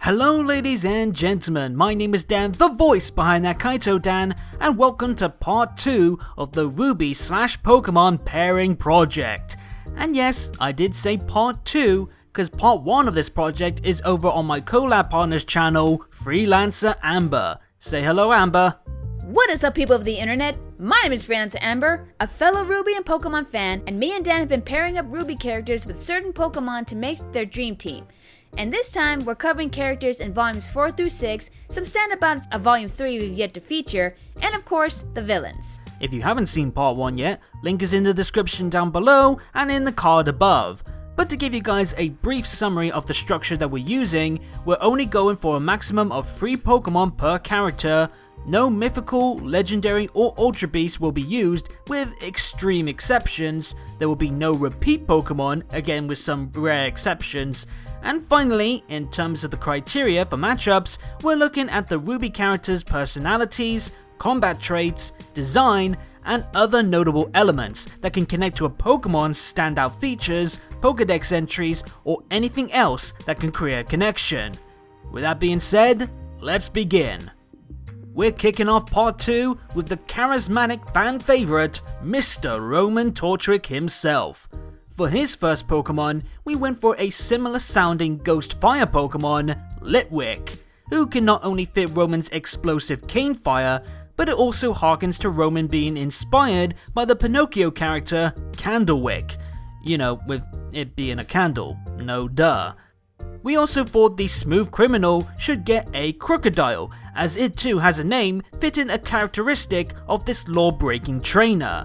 Hello ladies and gentlemen, my name is Dan, the voice behind ThatKaitoDan, and welcome to part 2 of the RWBY/Pokemon pairing project. And yes, I did say part 2, because part 1 of this project is over on my collab partner's channel, Freelancer Amber. Say hello Amber. What is up people of the internet? My name is Freelancer Amber, a fellow RWBY and Pokemon fan, and me and Dan have been pairing up RWBY characters with certain Pokemon to make their dream team. And this time, we're covering characters in volumes 4 through 6, some standabouts of volume 3 we've yet to feature, and of course, the villains. If you haven't seen part 1 yet, link is in the description down below and in the card above. But to give you guys a brief summary of the structure that we're using, we're only going for a maximum of 3 Pokemon per character. No mythical, legendary, or ultra beasts will be used, with extreme exceptions. There will be no repeat Pokemon, again with some rare exceptions. And finally, in terms of the criteria for matchups, we're looking at the RWBY characters' personalities, combat traits, design, and other notable elements that can connect to a Pokemon's standout features, Pokedex entries, or anything else that can create a connection. With that being said, let's begin. We're kicking off part 2 with the charismatic fan favourite, Mr. Roman Torchwick himself. For his first Pokemon, we went for a similar sounding ghost fire Pokemon, Litwick, who can not only fit Roman's explosive cane fire, but it also harkens to Roman being inspired by the Pinocchio character, Candlewick. You know, with it being a candle, no duh. We also thought the smooth criminal should get a crocodile, as it too has a name fitting a characteristic of this law-breaking trainer.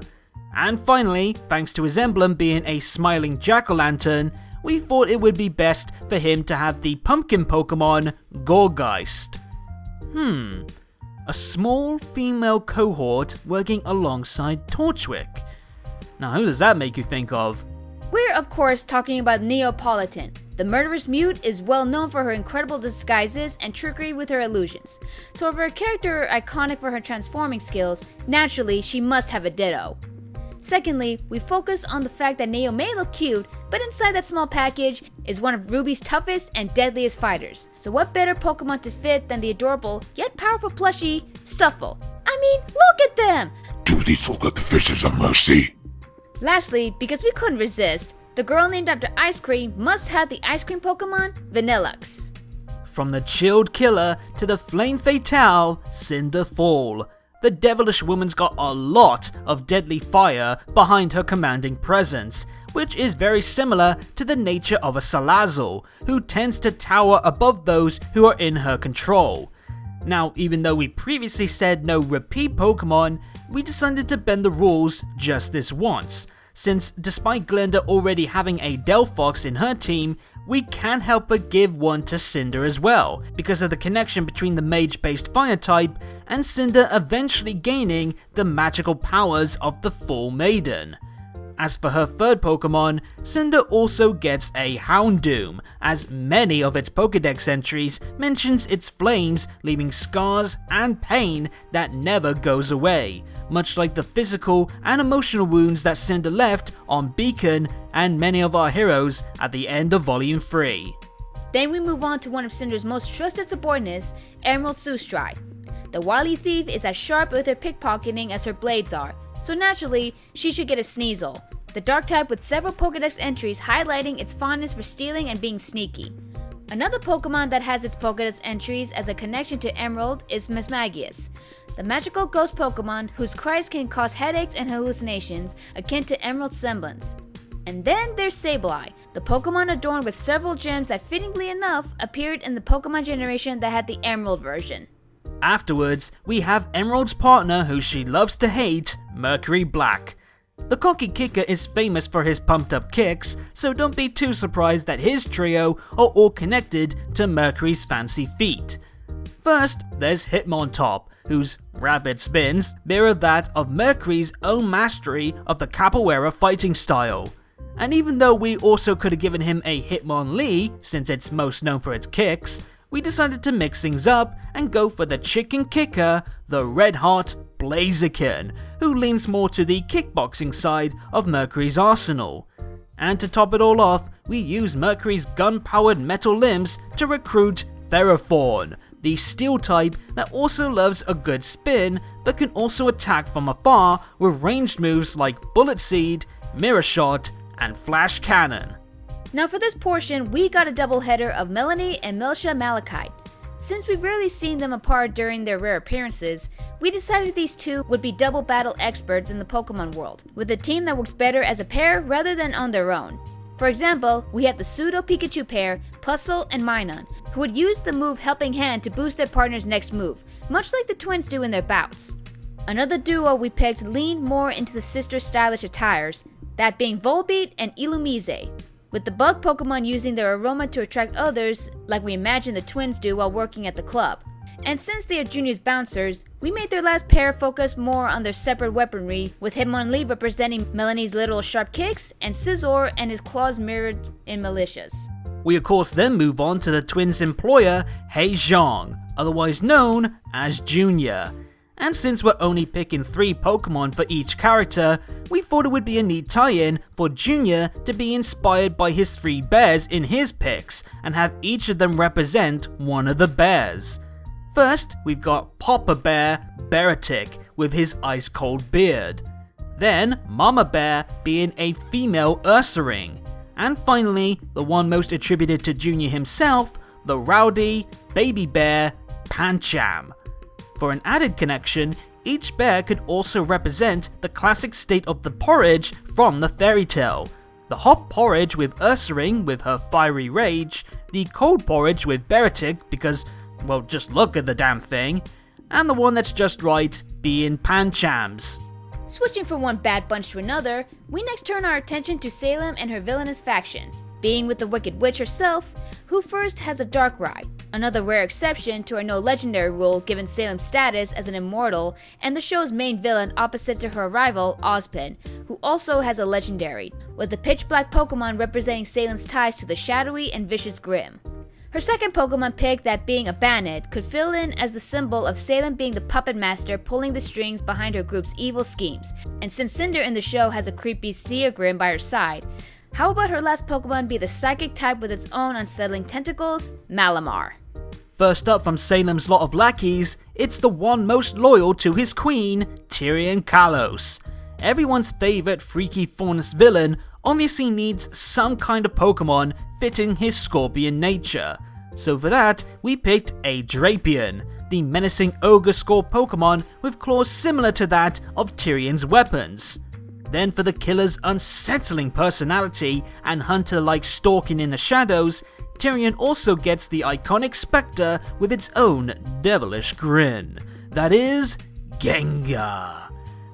And finally, thanks to his emblem being a smiling jack-o'-lantern, we thought it would be best for him to have the pumpkin Pokemon, Gourgeist. A small female cohort working alongside Torchwick. Now who does that make you think of? We're of course talking about Neapolitan. The murderous mute is well known for her incredible disguises and trickery with her illusions. So for a character iconic for her transforming skills, naturally she must have a Ditto. Secondly, we focus on the fact that Neo may look cute, but inside that small package is one of RWBY's toughest and deadliest fighters. So what better Pokemon to fit than the adorable yet powerful plushie, Stuffle? I mean, look at them! Do these forget the fishes of mercy? Lastly, because we couldn't resist, the girl named after ice cream must have the ice cream Pokemon, Vanillux. From the chilled killer to the flame fatale, Cinder Fall. The devilish woman's got a lot of deadly fire behind her commanding presence, which is very similar to the nature of a Salazzle, who tends to tower above those who are in her control. Now, even though we previously said no repeat Pokemon, we decided to bend the rules just this once, since despite Glenda already having a Delphox in her team, we can't help but give one to Cinder as well, because of the connection between the mage-based fire type and Cinder eventually gaining the magical powers of the Full Maiden. As for her third Pokemon, Cinder also gets a Houndoom, as many of its Pokedex entries mentions its flames leaving scars and pain that never goes away, much like the physical and emotional wounds that Cinder left on Beacon and many of our heroes at the end of Volume 3. Then we move on to one of Cinder's most trusted subordinates, Emerald Sustrai. The wily thief is as sharp with her pickpocketing as her blades are, so naturally, she should get a Sneasel, the dark type with several Pokedex entries highlighting its fondness for stealing and being sneaky. Another Pokemon that has its Pokedex entries as a connection to Emerald is Mismagius, the magical ghost Pokemon whose cries can cause headaches and hallucinations akin to Emerald's semblance. And then there's Sableye, the Pokemon adorned with several gems that fittingly enough appeared in the Pokemon generation that had the Emerald version. Afterwards, we have Emerald's partner who she loves to hate, Mercury Black. The cocky kicker is famous for his pumped up kicks, so don't be too surprised that his trio are all connected to Mercury's fancy feet. First, there's Hitmontop, whose rapid spins mirror that of Mercury's own mastery of the capoeira fighting style. And even though we also could have given him a Hitmonlee, since it's most known for its kicks, we decided to mix things up and go for the chicken kicker, the red hot Blaziken, who leans more to the kickboxing side of Mercury's arsenal. And to top it all off, we use Mercury's gun-powered metal limbs to recruit Theraphorn, the steel type that also loves a good spin but can also attack from afar with ranged moves like Bullet Seed, Mirror Shot, and Flash Cannon. Now for this portion, we got a double header of Melanie and Milla Malachite. Since we've rarely seen them apart during their rare appearances, we decided these two would be double battle experts in the Pokemon world, with a team that works better as a pair rather than on their own. For example, we have the Pseudo Pikachu pair, Plusle and Minun, who would use the move Helping Hand to boost their partner's next move, much like the twins do in their bouts. Another duo we picked leaned more into the sister stylish attires, that being Volbeat and Illumise, with the bug Pokemon using their aroma to attract others like we imagine the twins do while working at the club. And since they are Junior's bouncers, we made their last pair focus more on their separate weaponry, with Hitmonlee representing Melanie's literal sharp kicks and Scizor and his claws mirrored in Malicious. We of course then move on to the twins' employer, Heizhong, otherwise known as Junior. And since we're only picking 3 Pokemon for each character, we thought it would be a neat tie-in for Junior to be inspired by his 3 bears in his picks, and have each of them represent one of the bears. First, we've got Papa Bear Beratic with his ice-cold beard. Then, Mama Bear being a female Ursaring. And finally, the one most attributed to Junior himself, the rowdy baby bear Pancham. For an added connection, each bear could also represent the classic state of the porridge from the fairy tale. The hot porridge with Ursaring with her fiery rage, the cold porridge with Beratic because, well, just look at the damn thing, and the one that's just right being Pancham's. Switching from one bad bunch to another, we next turn our attention to Salem and her villainous faction, being with the Wicked Witch herself, who first has a Darkrai, another rare exception to our no legendary rule given Salem's status as an immortal, and the show's main villain opposite to her rival, Ozpin, who also has a legendary, with the pitch black Pokemon representing Salem's ties to the shadowy and vicious Grimm. Her second Pokemon pick, that being a Bannet, could fill in as the symbol of Salem being the puppet master pulling the strings behind her group's evil schemes, and since Cinder in the show has a creepy Sea Grimm by her side, how about her last Pokemon be the psychic type with its own unsettling tentacles, Malamar? First up from Salem's lot of lackeys, it's the one most loyal to his queen, Tyrian Callows. Everyone's favourite freaky faunus villain obviously needs some kind of Pokemon fitting his scorpion nature. So for that, we picked a Drapion, the menacing ogre score Pokemon with claws similar to that of Tyrion's weapons. Then for the killer's unsettling personality and hunter-like stalking in the shadows, Tyrian also gets the iconic Spectre with its own devilish grin. That is, Gengar.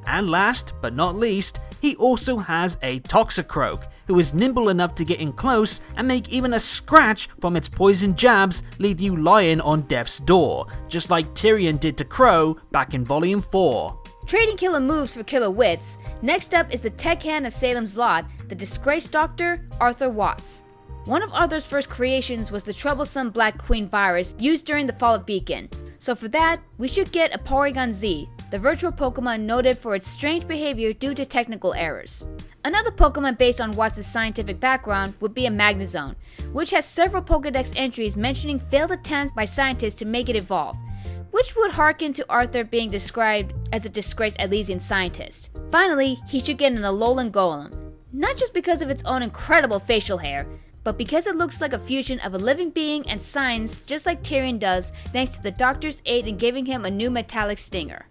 And last but not least, he also has a Toxicroak, who is nimble enough to get in close and make even a scratch from its poison jabs leave you lying on death's door, just like Tyrian did to Crow back in Volume 4. Trading killer moves for killer wits, next up is the tech hand of Salem's lot, the disgraced doctor, Arthur Watts. One of Arthur's first creations was the troublesome Black Queen virus used during the fall of Beacon, so for that, we should get a Porygon Z, the virtual Pokemon noted for its strange behavior due to technical errors. Another Pokemon based on Watts' scientific background would be a Magnezone, which has several Pokedex entries mentioning failed attempts by scientists to make it evolve, which would harken to Arthur being described as a disgraced Elysian scientist. Finally, he should get an Alolan Golem, not just because of its own incredible facial hair, but because it looks like a fusion of a living being and science just like Tyrian does thanks to the doctor's aid in giving him a new metallic stinger.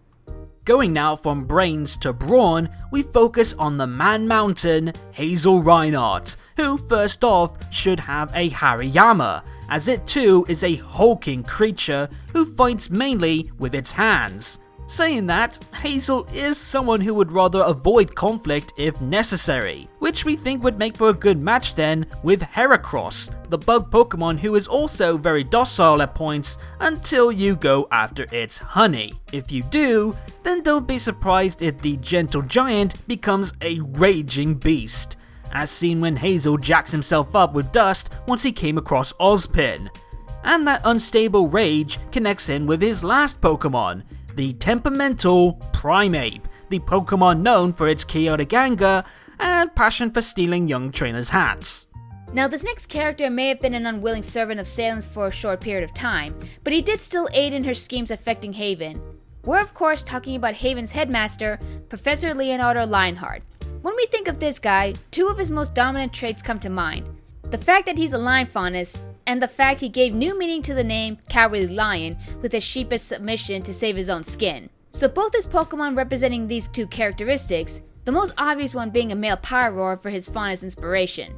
Going now from brains to brawn, we focus on the Man Mountain, Hazel Rainart, who first off should have a Hariyama, as it too is a hulking creature who fights mainly with its hands. Saying that, Hazel is someone who would rather avoid conflict if necessary, which we think would make for a good match then with Heracross, the bug Pokemon who is also very docile at points until you go after its honey. If you do, then don't be surprised if the gentle giant becomes a raging beast, as seen when Hazel jacks himself up with dust once he came across Ozpin. And that unstable rage connects in with his last Pokemon, the temperamental Primeape, the Pokemon known for its chaotic anger and passion for stealing young trainers' hats. Now, this next character may have been an unwilling servant of Salem's for a short period of time, but he did still aid in her schemes affecting Haven. We're of course talking about Haven's headmaster, Professor Leonardo Lionheart. When we think of this guy, two of his most dominant traits come to mind. The fact that he's a lion faunus, and the fact he gave new meaning to the name Cowardly Lion with his sheepish submission to save his own skin. So both his Pokemon representing these two characteristics, the most obvious one being a male Pyroar for his faunus inspiration,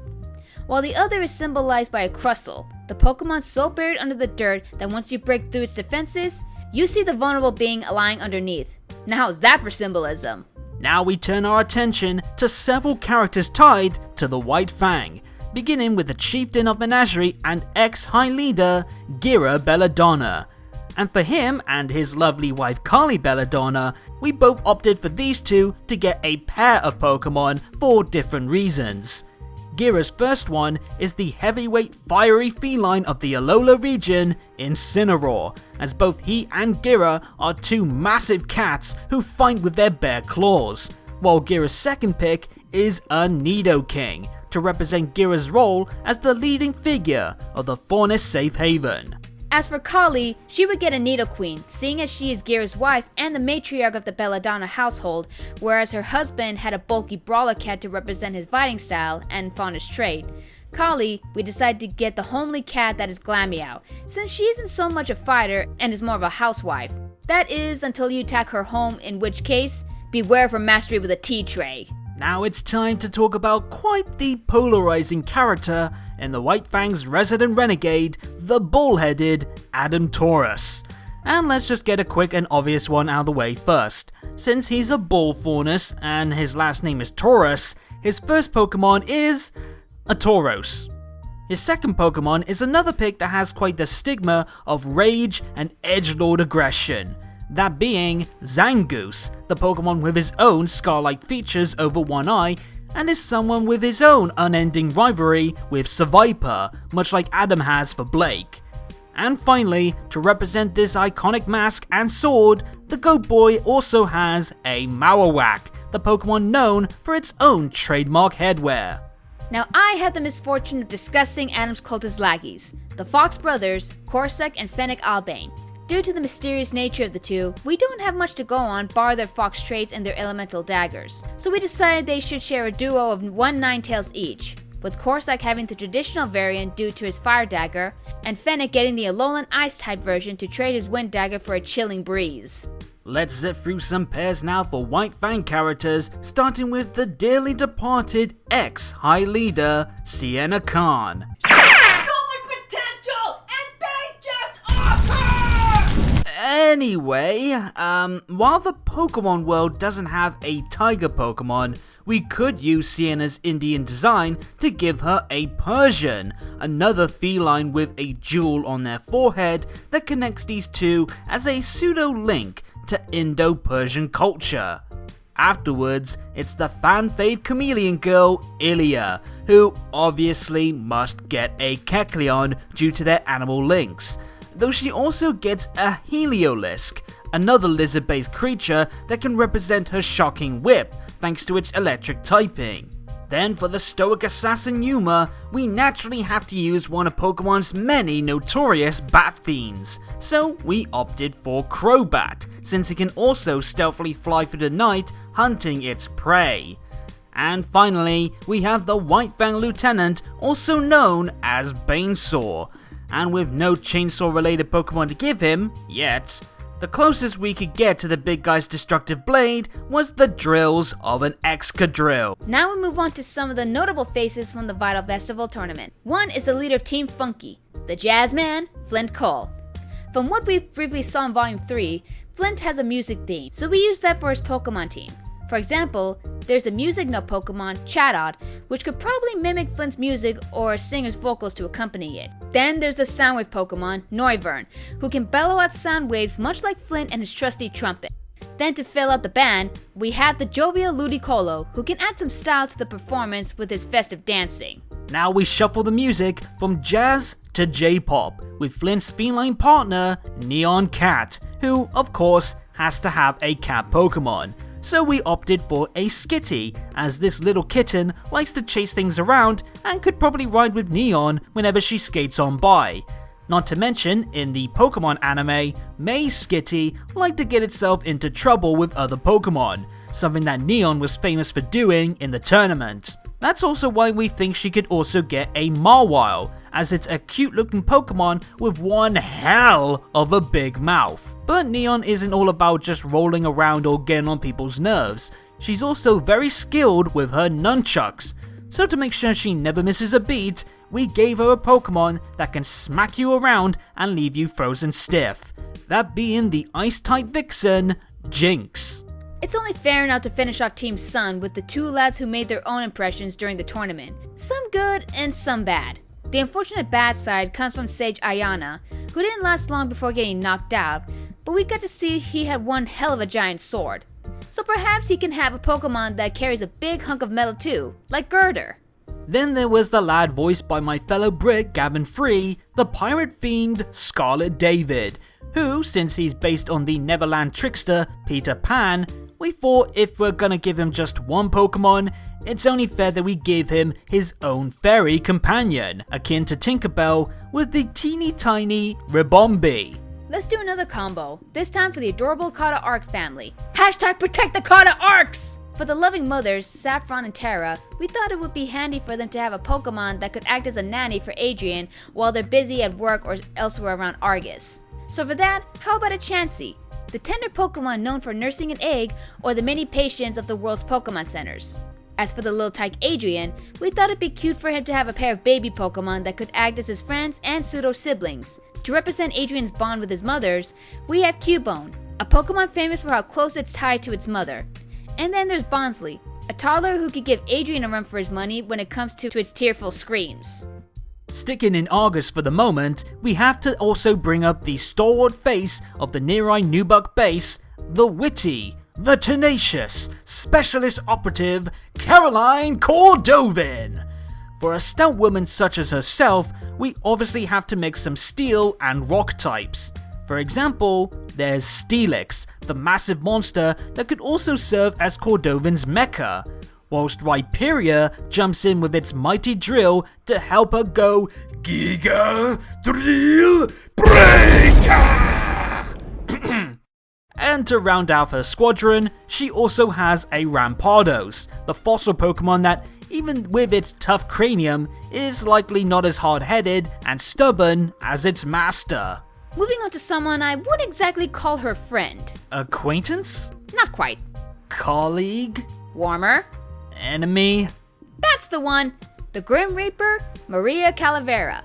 while the other is symbolized by a Crustle, the Pokemon so buried under the dirt that once you break through its defenses, you see the vulnerable being lying underneath. Now how's that for symbolism? Now we turn our attention to several characters tied to the White Fang, beginning with the chieftain of Menagerie and ex-high leader, Gira Belladonna. And for him and his lovely wife Kali Belladonna, we both opted for these two to get a pair of Pokemon for different reasons. Gira's first one is the heavyweight fiery feline of the Alola region, Incineroar, as both he and Gira are two massive cats who fight with their bare claws, while Gira's second pick is a Nidoking, to represent Gira's role as the leading figure of the faunus safe haven. As for Kali, she would get a Nidoqueen, seeing as she is Gira's wife and the matriarch of the Belladonna household, whereas her husband had a bulky brawler cat to represent his fighting style and faunus trait. Kali, we decided to get the homely cat that is Glameow, since she isn't so much a fighter and is more of a housewife. That is, until you attack her home, in which case, beware of her mastery with a tea tray. Now it's time to talk about quite the polarizing character in the White Fang's resident renegade, the bull-headed Adam Taurus. And let's just get a quick and obvious one out of the way first. Since he's a bull faunus and his last name is Taurus, his first Pokemon is a Tauros. His second Pokemon is another pick that has quite the stigma of rage and edgelord aggression. That being Zangoose, the Pokemon with his own scar-like features over one eye, and is someone with his own unending rivalry with Seviper, much like Adam has for Blake. And finally, to represent this iconic mask and sword, the Goat Boy also has a Marowak, the Pokemon known for its own trademark headwear. Now I had the misfortune of discussing Adam's cultist lackeys, the Fox brothers, Corsac and Fennec Albane. Due to the mysterious nature of the two, we don't have much to go on bar their fox traits and their elemental daggers, so we decided they should share a duo of 1 Ninetales each, with Corsac having the traditional variant due to his fire dagger, and Fennec getting the Alolan ice type version to trade his wind dagger for a chilling breeze. Let's zip through some pairs now for White Fang characters, starting with the dearly departed ex-high leader, Sienna Khan. Anyway, while the Pokemon world doesn't have a tiger Pokemon, we could use Sienna's Indian design to give her a Persian, another feline with a jewel on their forehead that connects these two as a pseudo-link to Indo-Persian culture. Afterwards, it's the fan-fave chameleon girl, Ilya, who obviously must get a Kecleon due to their animal links, though she also gets a Heliolisk, another lizard-based creature that can represent her shocking whip thanks to its electric typing. Then for the stoic assassin Yuma, we naturally have to use one of Pokemon's many notorious bat fiends, so we opted for Crobat, since it can also stealthily fly through the night hunting its prey. And finally, we have the White Fang Lieutenant, also known as Banesaw, and with no chainsaw related Pokemon to give him, yet, the closest we could get to the big guy's destructive blade was the drills of an Excadrill. Now we move on to some of the notable faces from the Vytal Festival tournament. One is the leader of Team Funky, the Jazzman, Flint Cole. From what we briefly saw in Volume 3, Flint has a music theme, so we used that for his Pokemon team. For example, there's the music note Pokemon, Chatot, which could probably mimic Flint's music or a singer's vocals to accompany it. Then there's the Soundwave Pokemon, Noivern, who can bellow out sound waves much like Flint and his trusty trumpet. Then to fill out the band, we have the jovial Ludicolo, who can add some style to the performance with his festive dancing. Now we shuffle the music from jazz to J-pop, with Flint's feline partner, Neon Cat, who, of course, has to have a cat Pokemon. so we opted for a Skitty, as this little kitten likes to chase things around and could probably ride with Neon whenever she skates on by. Not to mention, in the Pokemon anime, May's Skitty liked to get itself into trouble with other Pokemon, something that Neon was famous for doing in the tournament. That's also why we think she could also get a Mawile, as it's a cute looking Pokemon with one hell of a big mouth. But Neon isn't all about just rolling around or getting on people's nerves, she's also very skilled with her nunchucks. So to make sure she never misses a beat, we gave her a Pokemon that can smack you around and leave you frozen stiff. That being the Ice-type Vixen, Jinx. It's only fair now to finish off Team Sun with the two lads who made their own impressions during the tournament. Some good and some bad. The unfortunate bad side comes from Sage Ayana, who didn't last long before getting knocked out, but we got to see he had one hell of a giant sword. So perhaps he can have a Pokemon that carries a big hunk of metal too, like Girder. Then there was the lad voiced by my fellow Brit Gavin Free, the pirate-themed Scarlet David, who, since he's based on the Neverland trickster Peter Pan, we thought if we're gonna give him just one Pokemon, it's only fair that we give him his own fairy companion, akin to Tinkerbell, with the teeny tiny Ribombee. Let's do another combo, this time for the adorable Cotta-Arc family. Hashtag protect the Cotta-Arcs! For the loving mothers, Saffron and Terra, we thought it would be handy for them to have a Pokemon that could act as a nanny for Adrian while they're busy at work or elsewhere around Argus. So for that, how about a Chansey, the tender Pokemon known for nursing an egg or the many patients of the world's Pokemon centers. As for the little tyke Adrian, we thought it'd be cute for him to have a pair of baby Pokemon that could act as his friends and pseudo-siblings. To represent Adrian's bond with his mothers, we have Cubone, a Pokemon famous for how close it's tied to its mother. And then there's Bonsly, a toddler who could give Adrian a run for his money when it comes to its tearful screams. Sticking in August for the moment, we have to also bring up the stalwart face of the Neri Nubuk base, the witty, the tenacious, specialist operative, Caroline Cordovin. For a stout woman such as herself, we obviously have to mix some steel and rock types. For example, there's Steelix, the massive monster that could also serve as Cordovin's mecha, whilst Rhyperior jumps in with its mighty drill to help her go Giga Drill Breaker! And to round out her squadron, she also has a Rampardos, the fossil Pokemon that, even with its tough cranium, is likely not as hard-headed and stubborn as its master. Moving on to someone I wouldn't exactly call her friend. Acquaintance? Not quite. Colleague? Warmer? Enemy? That's the one! The Grim Reaper, Maria Calavera.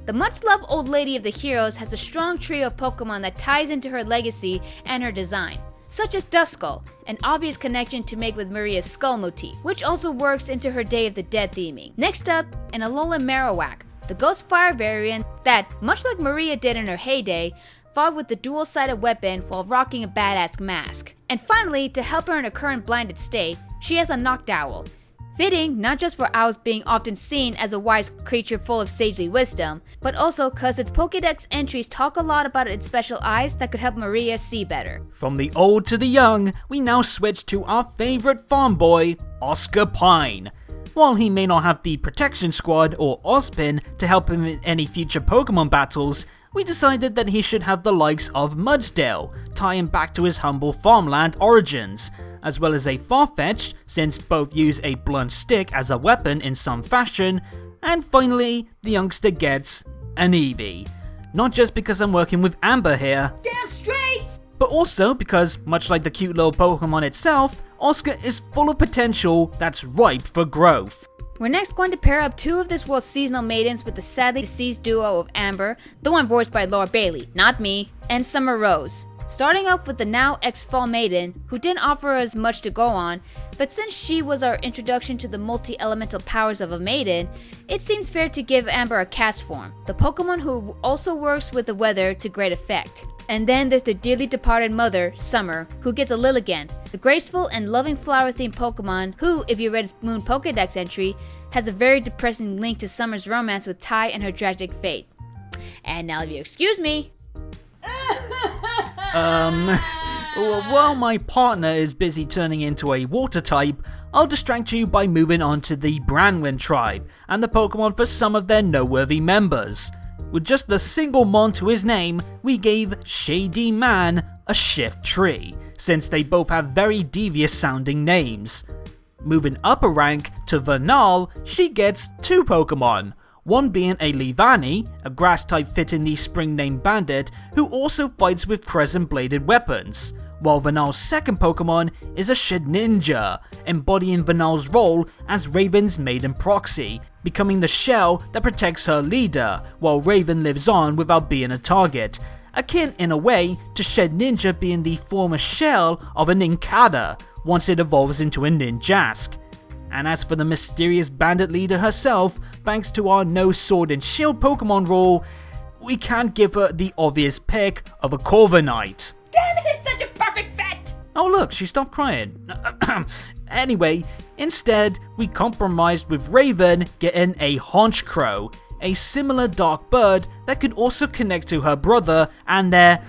The much-loved old lady of the heroes has a strong trio of Pokemon that ties into her legacy and her design, such as Duskull, an obvious connection to make with Maria's skull motif, which also works into her Day of the Dead theming. Next up, an Alolan Marowak, the Ghost Fire variant that, much like Maria did in her heyday, fought with the dual-sided weapon while rocking a badass mask. And finally, to help her in her current blinded state, she has a Noctowl. Fitting not just for owls being often seen as a wise creature full of sagely wisdom, but also cause its Pokédex entries talk a lot about its special eyes that could help Maria see better. From the old to the young, we now switch to our favorite farm boy, Oscar Pine. While he may not have the Protection Squad or Ozpin to help him in any future Pokemon battles, we decided that he should have the likes of Mudsdale, tying back to his humble farmland origins, as well as a Farfetch'd, since both use a blunt stick as a weapon in some fashion, and finally, the youngster gets an Eevee. Not just because I'm working with Amber here, Damn straight! but also because, much like the cute little Pokemon itself, Oscar is full of potential that's ripe for growth. We're next going to pair up two of this world's seasonal maidens with the sadly deceased duo of Amber, the one voiced by Laura Bailey, not me, and Summer Rose. Starting off with the now ex-Fall Maiden, who didn't offer us much to go on, but since she was our introduction to the multi-elemental powers of a maiden, it seems fair to give Amber a cast form, the Pokemon who also works with the weather to great effect. And then there's the dearly departed mother, Summer, who gets a Lilligant, the graceful and loving flower-themed Pokemon who, if you read its Moon Pokédex entry, has a very depressing link to Summer's romance with Ty and her tragic fate. And now if you excuse me... While my partner is busy turning into a water type, I'll distract you by moving on to the Branwen Tribe and the Pokemon for some of their noteworthy members. With just the single mon to his name, we gave Shady Man a shift tree, since they both have very devious sounding names. Moving up a rank to Vytal, she gets 2 Pokemon, one being a Leavanny, a grass type fitting the spring name bandit who also fights with crescent bladed weapons, while Vytal's second Pokemon is a Shedinja, embodying Vytal's role as Raven's maiden proxy, becoming the shell that protects her leader, while Raven lives on without being a target, akin in a way to Shedinja being the former shell of a Nincada once it evolves into a Ninjask. And as for the mysterious bandit leader herself, thanks to our no sword and shield Pokemon rule, we can't give her the obvious pick of a Corviknight. Damn it, it's such a perfect fit! Oh look, she stopped crying. Anyway, instead, we compromised with Raven getting a Honchkrow, a similar dark bird that could also connect to her brother and their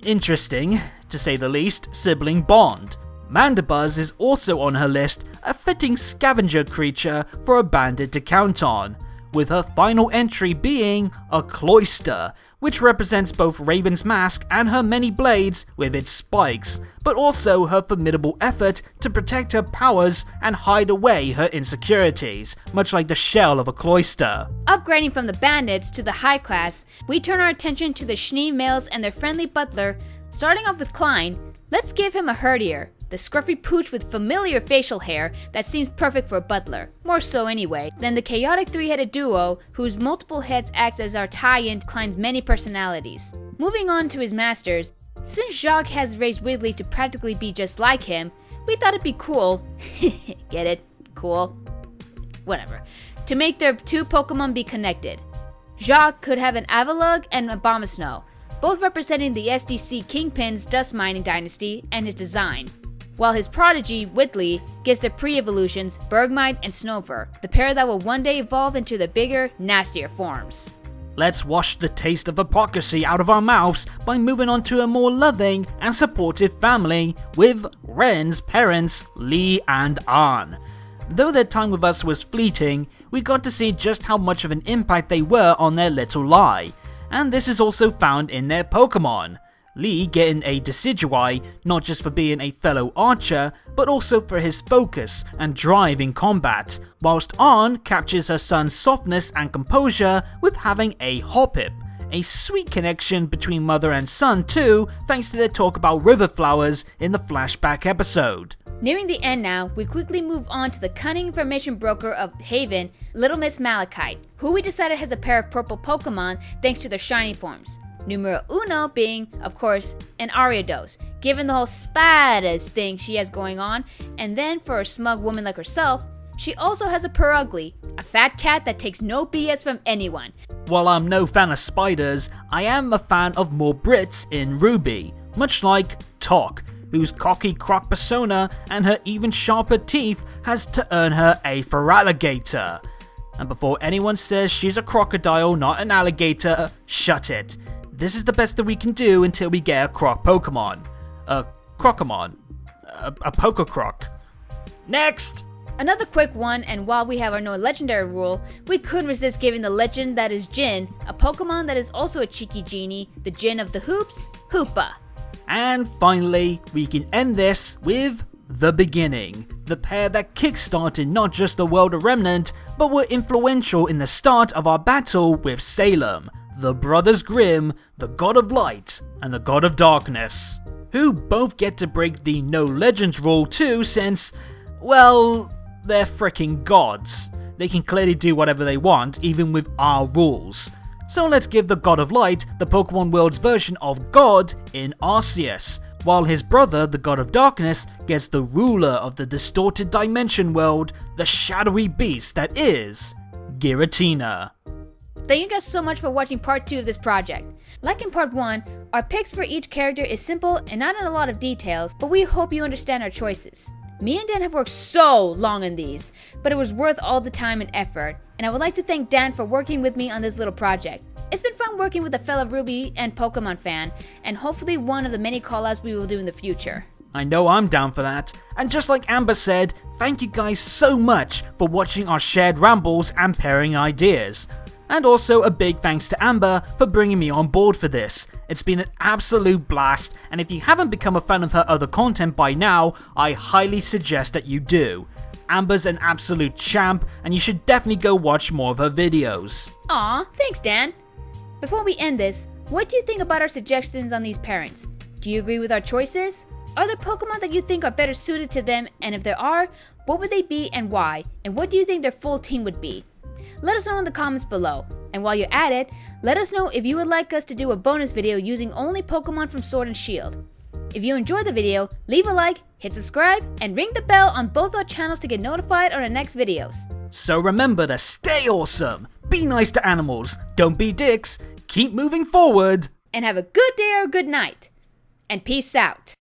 interesting, to say the least, sibling bond. Mandibuzz is also on her list, a fitting scavenger creature for a bandit to count on, with her final entry being a Cloyster, which represents both Raven's mask and her many blades with its spikes, but also her formidable effort to protect her powers and hide away her insecurities, much like the shell of a Cloyster. Upgrading from the bandits to the high class, we turn our attention to the Schnee males and their friendly butler. Starting off with Klein, let's give him a Herdier, the scruffy pooch with familiar facial hair that seems perfect for a butler, more so anyway, than the chaotic 3-headed duo whose multiple heads acts as our tie-in to Klein's many personalities. Moving on to his masters, since Jacques has raised Wiggly to practically be just like him, we thought it'd be cool, get it? Cool? Whatever, to make their 2 Pokemon be connected. Jacques could have an Avalugg and a Abomasnow, both representing the SDC Kingpin's dust mining dynasty and his design, while his prodigy, Whitley, gets the pre-evolutions Bergmite and Snover, the pair that will one day evolve into the bigger, nastier forms. Let's wash the taste of hypocrisy out of our mouths by moving on to a more loving and supportive family with Ren's parents, Lee and Ann. Though their time with us was fleeting, we got to see just how much of an impact they were on their little Lai, and this is also found in their Pokemon. Lee getting a Decidueye not just for being a fellow archer, but also for his focus and drive in combat, whilst Ann captures her son's softness and composure with having a Hoppip, a sweet connection between mother and son too, thanks to their talk about river flowers in the flashback episode. Nearing the end now, we quickly move on to the cunning information broker of Haven, Little Miss Malachite, who we decided has a pair of purple Pokemon thanks to their shiny forms. Numero uno being, of course, an Ariados, given the whole spadas thing she has going on, and then for a smug woman like herself, she also has a Purugly, a fat cat that takes no BS from anyone. While I'm no fan of spiders, I am a fan of more Brits in RWBY, much like Tock, whose cocky croc persona and her even sharper teeth has to earn her a Feraligatr. And before anyone says she's a crocodile, not an alligator, shut it. This is the best that we can do until we get a croc Pokemon. A Crocomon. A Pokecroc. Next! Another quick one, and while we have our no legendary rule, we couldn't resist giving the legend that is Jin, a Pokemon that is also a cheeky genie, the Jin of the Hoops, Hoopa. And finally, we can end this with the beginning. The pair that kickstarted not just the world of Remnant, but were influential in the start of our battle with Salem. The brothers Grimm, the god of light and the god of darkness, who both get to break the no legends rule too since, well, they're freaking gods. They can clearly do whatever they want, even with our rules. So let's give the god of light the Pokemon world's version of God in Arceus, while his brother, the god of darkness, gets the ruler of the distorted dimension world, the shadowy beast that is Giratina. Thank you guys so much for watching part 2 of this project. Like in part 1, our picks for each character is simple and not in a lot of details, but we hope you understand our choices. Me and Dan have worked so long on these, but it was worth all the time and effort, and I would like to thank Dan for working with me on this little project. It's been fun working with a fellow RWBY and Pokemon fan, and hopefully one of the many collabs we will do in the future. I know I'm down for that, and just like Amber said, thank you guys so much for watching our shared rambles and pairing ideas. And also a big thanks to Amber for bringing me on board for this. It's been an absolute blast, and if you haven't become a fan of her other content by now, I highly suggest that you do. Amber's an absolute champ, and you should definitely go watch more of her videos. Aw, thanks Dan! Before we end this, what do you think about our suggestions on these pairings? Do you agree with our choices? Are there Pokemon that you think are better suited to them, and if there are, what would they be and why? And what do you think their full team would be? Let us know in the comments below. And while you're at it, let us know if you would like us to do a bonus video using only Pokemon from Sword and Shield. If you enjoyed the video, leave a like, hit subscribe, and ring the bell on both our channels to get notified on our next videos. So remember to stay awesome, be nice to animals, don't be dicks, keep moving forward, And have a good day or good night. And peace out.